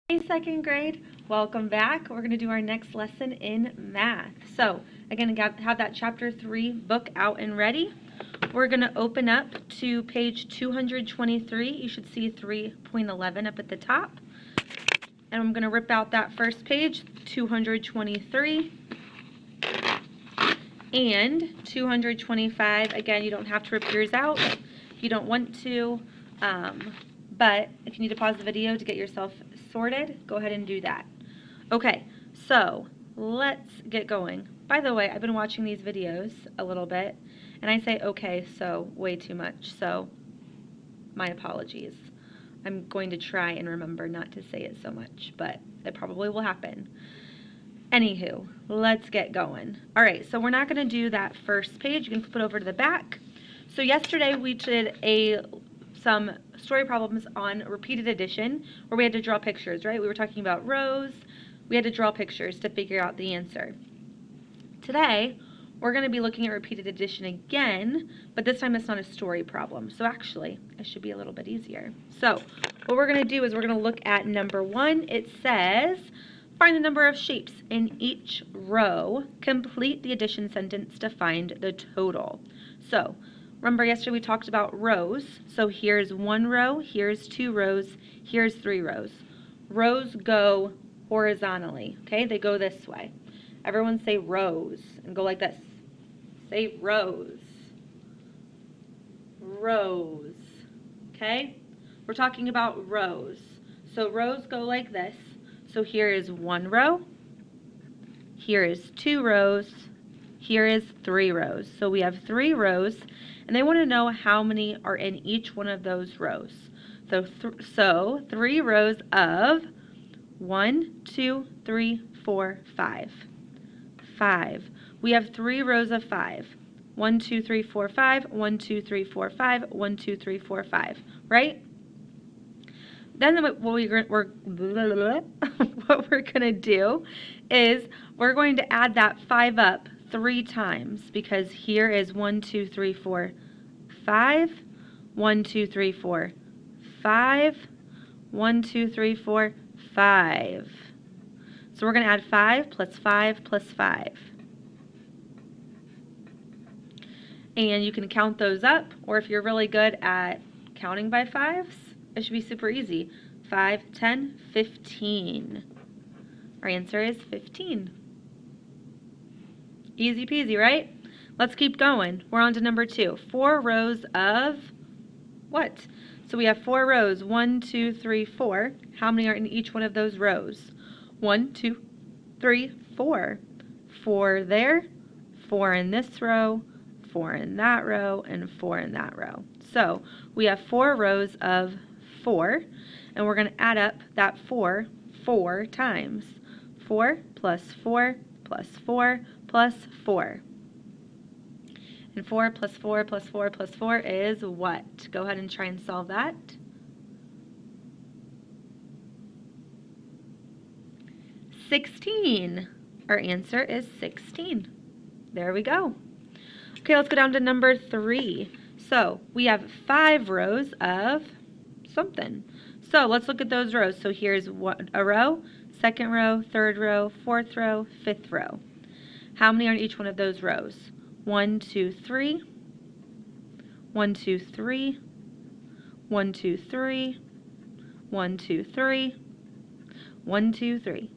Hey, second grade, welcome back. We're going to do our next lesson in math. So, again, have that chapter 3 book out and ready. We're going to open up to page 223. You should see 3.11 up at the top. And I'm going to rip out that first page, 223 and 225. Again, you don't have to rip yours out if you don't want to. But if you need to pause the video to get yourself sorted, go ahead and do that. Okay, so let's get going. By the way, I've been watching these videos a little bit, and I say okay so way too much, so my apologies. I'm going to try and remember not to say it so much, but it probably will happen. Anywho, let's get going. All right, so we're not going to do that first page. You can flip it over to the back. So yesterday we did some story problems on repeated addition where we had to draw pictures, right? We were talking about rows. We had to draw pictures to figure out the answer. Today, we're going to be looking at repeated addition again, but this time it's not a story problem. So actually, it should be a little bit easier. So what we're going to do is we're going to look at number 1. It says, find the number of shapes in each row. Complete the addition sentence to find the total. So remember yesterday we talked about rows. So here's 1 row, here's 2 rows, here's 3 rows. Rows go horizontally, okay? They go this way. Everyone say rows and go like this. Say rows. Rows, okay? We're talking about rows. So rows go like this. So here is 1 row, here is 2 rows, here is 3 rows. So we have 3 rows, and they want to know how many are in each one of those rows. So 3 rows of 1, 2, 3, 4, 5. 5. We have 3 rows of 5. 1, 2, 3, 4, 5. 1, 2, 3, 4, 5. 1, 2, 3, 4, 5. Right? Then what we're going to do is we're going to add that 5 up 3 times because here is 1, 2, 3, 4, 5. 1, 2, 3, 4, 5. 1, 2, 3, 4, 5. So we're going to add 5 plus 5 plus 5. And you can count those up, or if you're really good at counting by 5s, it should be super easy. 5, 10, 15. Our answer is 15. Easy peasy, right? Let's keep going. We're on to number 2. 4 rows of what? So we have 4 rows. 1, 2, 3, 4. How many are in each one of those rows? 1, 2, 3, 4. 4 there, 4 in this row, 4 in that row, and 4 in that row. So we have 4 rows of 4, and we're going to add up that 4 times. 4 plus 4 plus 4 plus 4. And 4 plus 4 plus 4 plus 4 is what? Go ahead and try and solve that. 16. Our answer is 16. There we go. Okay, let's go down to number 3. So we have 5 rows of something. So let's look at those rows. So here's a row, 2nd row, 3rd row, 4th row, 5th row. How many are in each one of those rows? 1, 2, 3. 1, 2, 3. 1, 2, 3. 1, 2, 3. 1, 2, 3.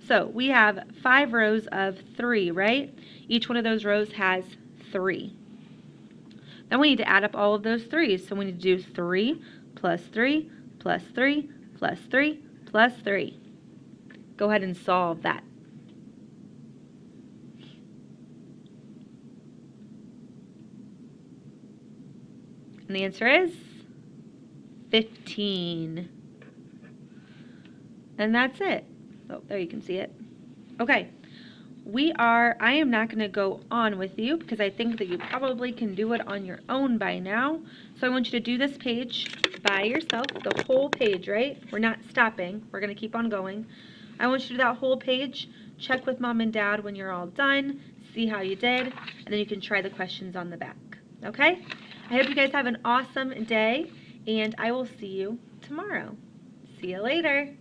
So we have 5 rows of 3, right? Each one of those rows has 3. Then we need to add up all of those 3's. So we need to do 3 plus 3 plus 3 plus 3 plus 3. Go ahead and solve that. And the answer is 15. And that's it. Oh, there you can see it. Okay. I am not going to go on with you because I think that you probably can do it on your own by now. So I want you to do this page by yourself, the whole page, right? We're not stopping. We're going to keep on going. I want you to do that whole page. Check with Mom and Dad when you're all done. See how you did. And then you can try the questions on the back. Okay? I hope you guys have an awesome day, and I will see you tomorrow. See you later.